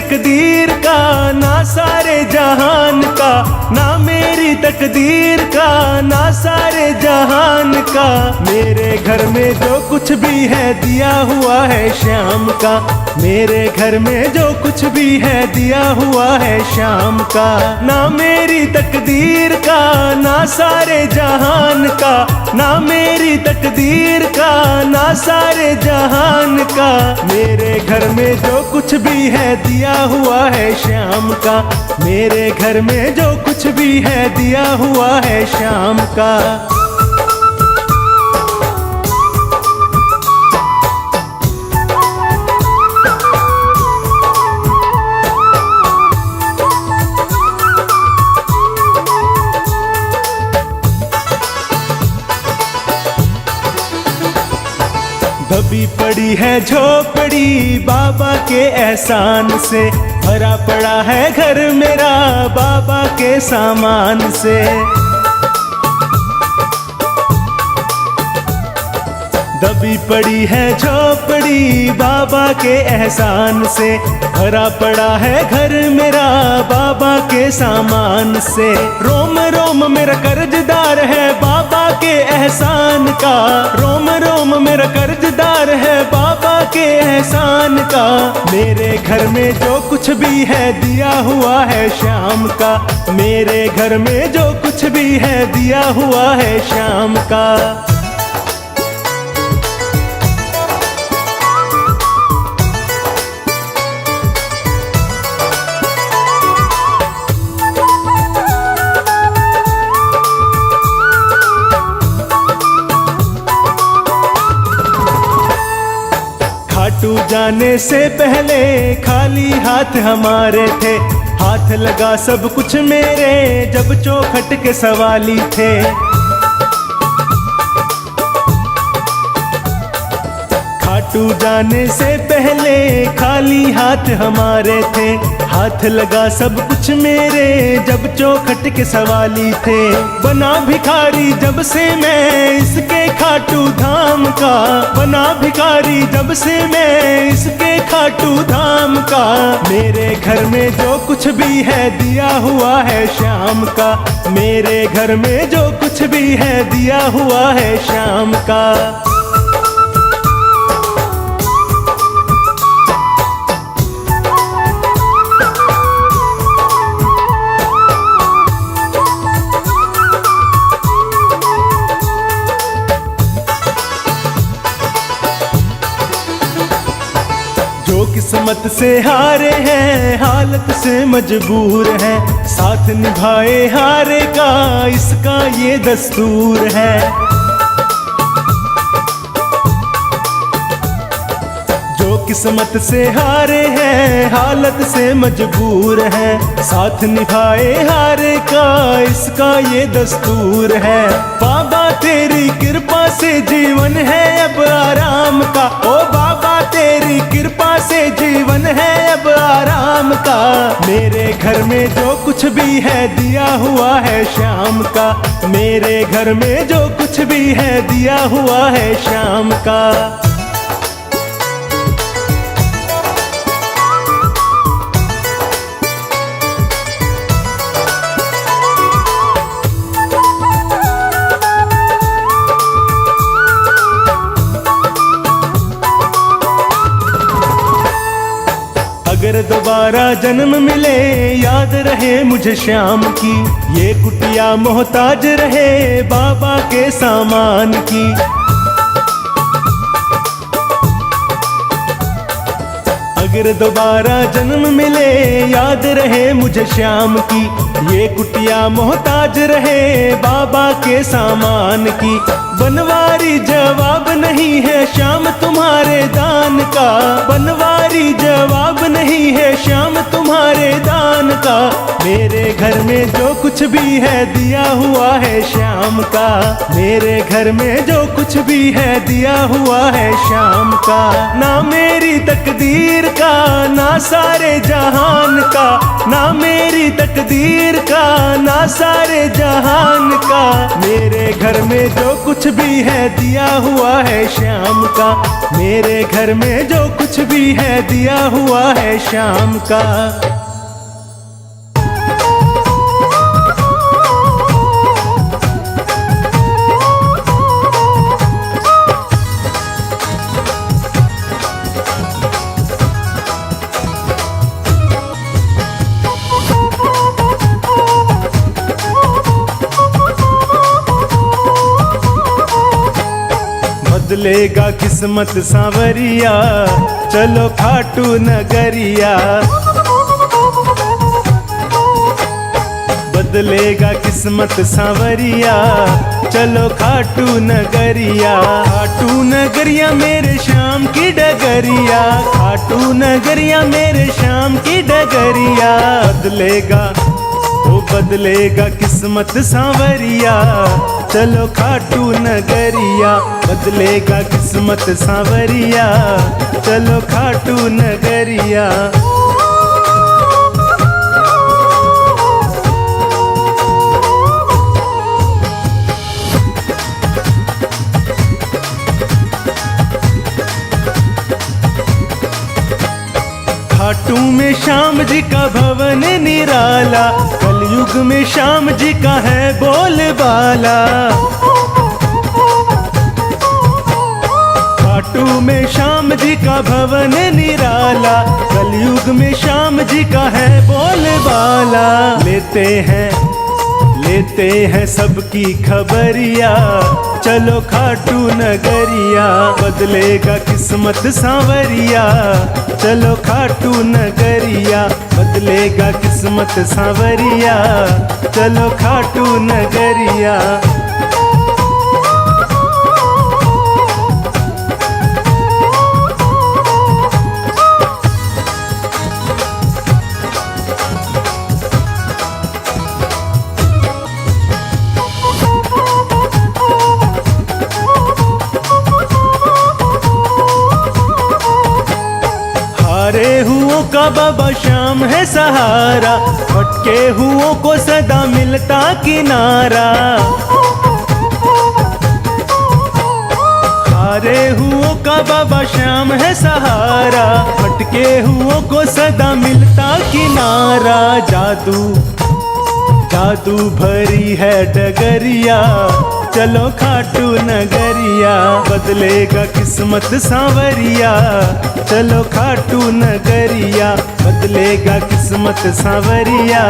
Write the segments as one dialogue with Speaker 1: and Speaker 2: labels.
Speaker 1: तकदीर का, ना सारे जहान का, ना मेरी तकदीर का, ना सारे जहान का। मेरे घर में जो कुछ भी है दिया हुआ है श्याम का, मेरे घर में जो कुछ भी है दिया हुआ है श्याम का। ना मेरी तकदीर का, ना सारे जहान का, ना मेरी तकदीर का, ना सारे जहान का। मेरे घर में जो कुछ भी है दिया हुआ है श्याम का, मेरे घर में जो कुछ भी है दिया हुआ है श्याम का। दबी पड़ी है झोपड़ी बाबा के एहसान से, भरा पड़ा है घर मेरा बाबा के सामान से। दबी पड़ी है झोपड़ी बाबा के एहसान से, भरा पड़ा है घर मेरा बाबा के सामान से। रोम रोम मेरा कर्जदार है बाबा के एहसान का, रोम रोम मेरा कर्जदार है बाबा के एहसान का। मेरे घर में जो कुछ भी है दिया हुआ है श्याम का, मेरे घर में जो कुछ भी है दिया हुआ है श्याम का। खाटू जाने से पहले खाली हाथ हमारे थे, हाथ लगा सब कुछ मेरे जब चौखट के सवाली थे। खाटू जाने से पहले खाली हाथ हमारे थे, हाथ लगा सब कुछ मेरे जब चौखट के सवाली थे। बना भिखारी जब से मैं इसके खाटू धाम का, बना भिखारी जब से मैं इसके खाटू धाम का। मेरे घर में जो कुछ भी है दिया हुआ है श्याम का, मेरे घर में जो कुछ भी है दिया हुआ है श्याम का। जो किस्मत से हारे हैं हालत से मजबूर हैं, साथ निभाए हारे का इसका ये दस्तूर है। जो किस्मत से हारे हैं हालत से मजबूर हैं, साथ निभाए हारे का इसका ये दस्तूर है। बाबा तेरी कृपा से जीवन है अब आराम का, ओ बाबा तेरी कृपा से जीवन है अब आराम का। मेरे घर में जो कुछ भी है दिया हुआ है श्याम का, मेरे घर में जो कुछ भी है दिया हुआ है श्याम का। अगर दोबारा जन्म मिले याद रहे मुझे श्याम की, ये कुटिया मोहताज रहे बाबा के सामान की। अगर दोबारा जन्म मिले याद रहे मुझे श्याम की, ये कुटिया मोहताज रहे बाबा के सामान की। बनवारी जवाब नहीं है श्याम तुम्हारे दान का, बनवारी जवाब नहीं है श्याम तुम्हारे दान का। मेरे घर में जो कुछ भी है दिया हुआ है श्याम का, मेरे घर में जो कुछ भी है दिया हुआ है श्याम का। ना मेरी तकदीर का, का, ना सारे जहान का, ना मेरी तकदीर का, ना सारे जहान का। मेरे घर में जो कुछ भी है दिया हुआ है शाम का। मेरे घर में जो कुछ भी है दिया हुआ है शाम का। बदलेगा किस्मत सांवरिया, चलो खाटू नगरिया। बदलेगा किस्मत सांवरिया, चलो खाटू नगरिया। खाटू नगरिया मेरे शाम की डगरिया, खाटू नगरिया मेरे शाम की डगरिया। बदलेगा वो बदलेगा किस्मत सांवरिया, चलो खाटू नगरिया। बदलेगा किस्मत सांवरिया, चलो खाटू नगरिया। खाटू में श्याम जी का भवन निराला, कलयुग में श्याम जी का है बोलबाला। खाटू में श्याम जी का भवन निराला, कलयुग में श्याम जी का है बोलबाला। लेते हैं सबकी खबरिया, चलो खाटू नगरिया। बदलेगा किस्मत सांवरिया, चलो खाटू नगरिया। बदलेगा किस्मत सांवरिया, चलो खाटू नगरिया। हारे हुओं का बाबा श्याम है सहारा, भटके हुओं को सदा मिलता किनारा। हारे हुओं का बाबा श्याम है सहारा, भटके हुओं को सदा मिलता किनारा। जादू भरी है डगरिया, चलो खाटू नगरिया। बदलेगा किस्मत सांवरिया, चलो खाटू नगरिया। बदलेगा किस्मत सांवरिया,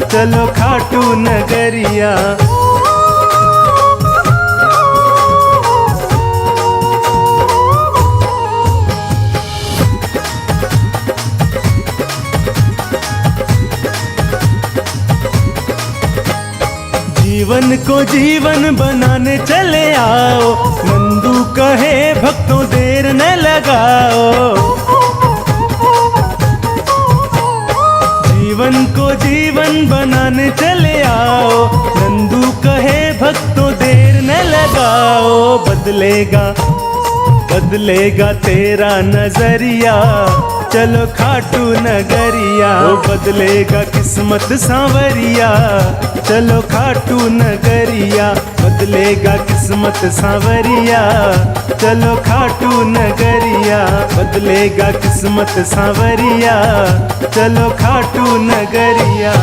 Speaker 1: चलो खाटू नगरिया। जीवन को जीवन बनाने चले आओ, नंदू कहे भक्तों देर न लगाओ। जीवन को जीवन बनाने चले आओ, नंदू कहे भक्तों देर न लगाओ। बदलेगा तेरा नजरिया, चलो खाटू नगरिया। वो बदलेगा किस्मत सांवरिया, चलो खाटू नगरिया। बदलेगा किस्मत सांवरिया, चलो खाटू नगरिया। बदलेगा किस्मत सांवरिया, चलो खाटू नगरिया।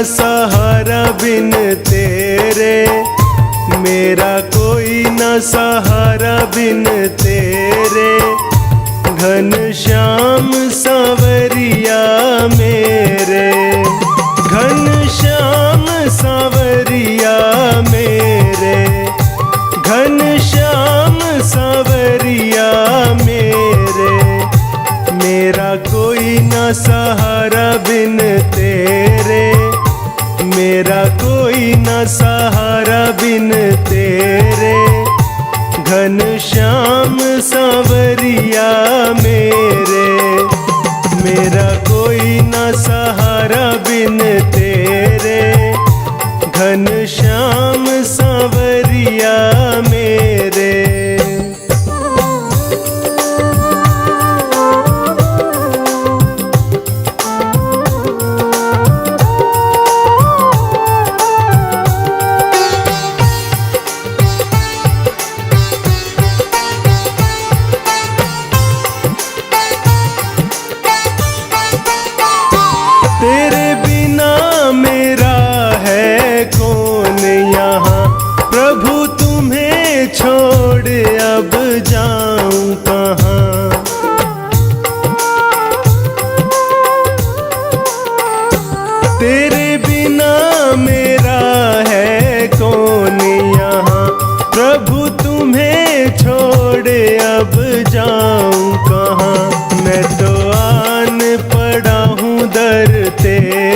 Speaker 1: सहारा बिन तेरे, मेरा कोई न सहारा बिन तेरे। घनश्याम सांवरिया मेरे, घनश्याम सांवरिया मेरे। घनश्याम सांवरिया मेरे, मेरा कोई न सहारा बिन तेरे। मेरा कोई न सहारा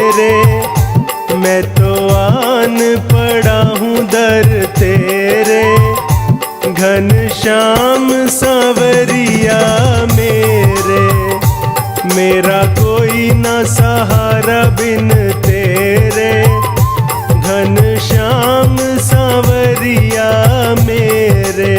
Speaker 1: मेरे, मैं तो आन पड़ा हूँ दर तेरे, घनश्याम सांवरिया मेरे। मेरा कोई ना सहारा बिन तेरे, घनश्याम सांवरिया मेरे।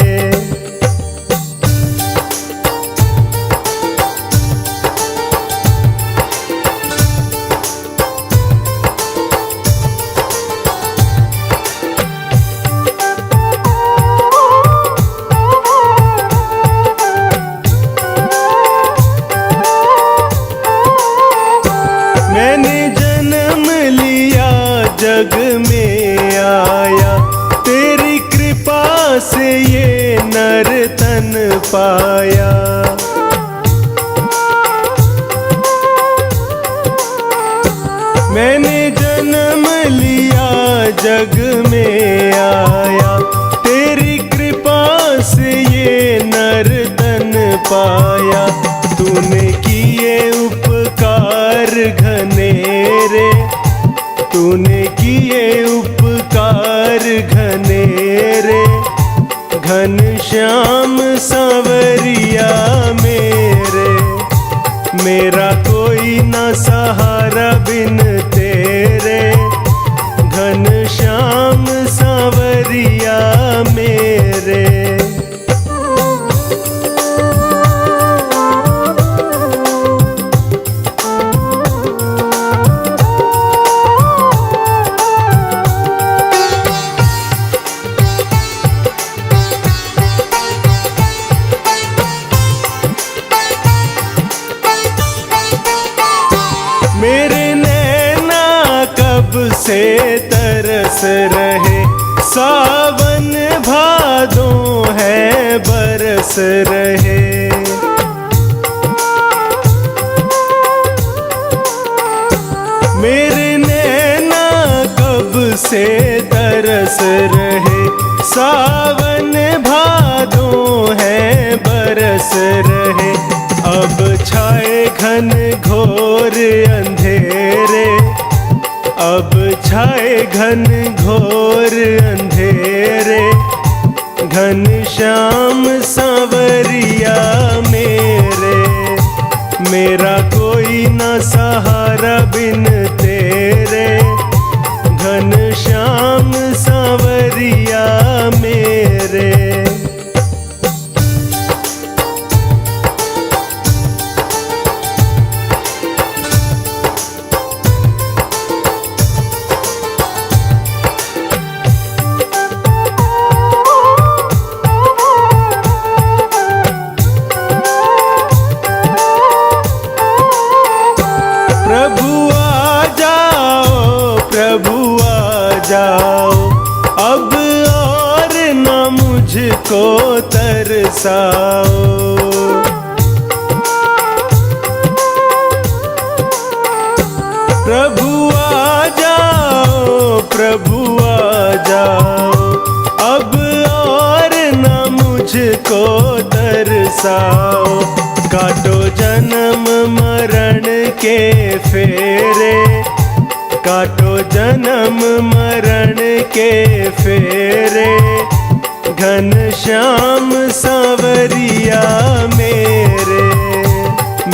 Speaker 1: मैंने जन्म लिया जग में आया, तेरी कृपा से ये नर तन पाया। मैंने जन्म लिया जग में आया, तेरी कृपा से ये नर तन पाया। तूने किए उपकार घनेरे, तूने किए उपकार घनेरे, घनश्याम सांवरिया मेरे। मेरा कोई ना सहारा बिन तेरे, घनश्याम सांवरिया मेरे। मेरे नैना कब से तरस रहे, सावन भादों है बरस रहे। मेरे नैना कब से तरस रहे, सावन भादों है बरस रहे। अब छाए घन घोर अंधेरे, अब छाए घन घोर अंधेरे, घनश्याम सांवरिया मेरे। मेरा कोई ना सहारा बिन तेरे, घनश्याम सांवरिया मेरे। प्रभु आ जाओ, अब और न मुझको तरसाओ। प्रभु आ जाओ, प्रभु आ जाओ, अब और न मुझको तरसाओ। काटो जन्म मरण के फेरे, काटो जन्म मरण के फेरे, घनश्याम सांवरिया मेरे।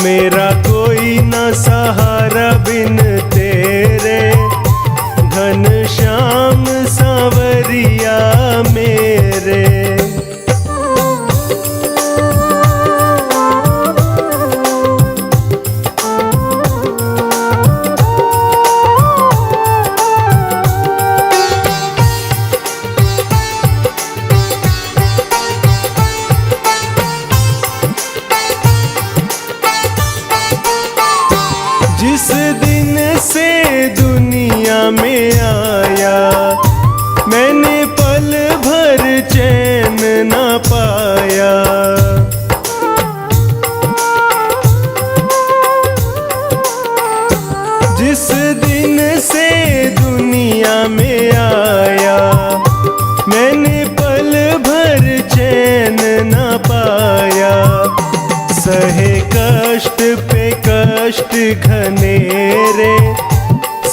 Speaker 1: मेरा कोई ना सहारा बिन तेरे, घनश्याम सांवरिया मेरे। जिस दिन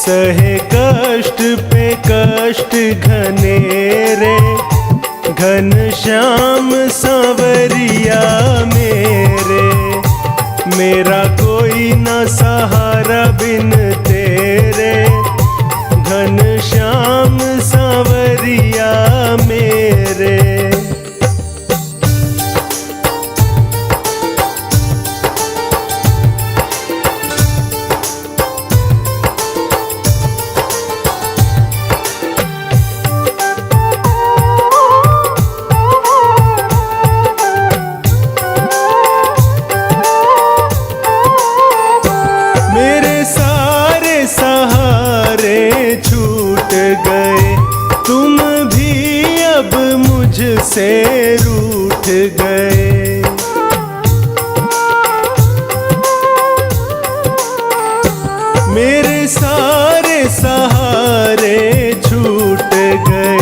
Speaker 1: सहे कष्ट पे कष्ट घने रे, घन श्याम सांवरिया मेरे। मेरा कोई न सहारा बिन तेरे, घन श्याम सांवरिया मेरे। सहारे छूट गए, तुम भी अब मुझसे रूठ गए। मेरे सारे सहारे छूट गए,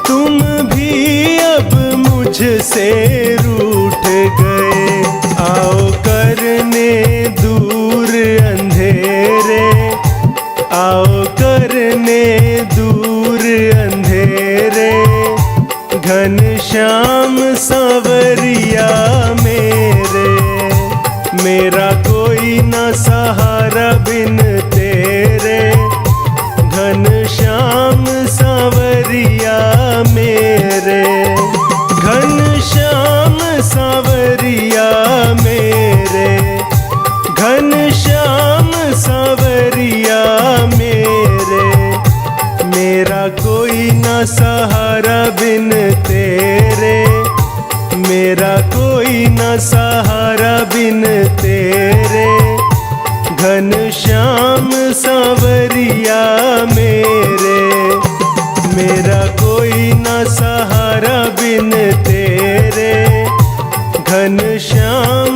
Speaker 1: तुम भी अब मुझसे रूठ गए। आओ करने दूर अंधेरे, आओ करने दूर अंधेरे, घन श्याम सांवरिया मेरे। मेरा कोई न सहारा बिन तेरे, घन श्याम सांवरिया मेरे। घन श्याम सांवरिया मेरे, घन श्याम सांवरिया मेरे। मेरा कोई न सहारा बिन तेरे, मेरा कोई न सहारा बिन तेरे, घन श्याम सांवरिया मेरे। मेरा कोई न सहारा बिन तेरे, घन श्याम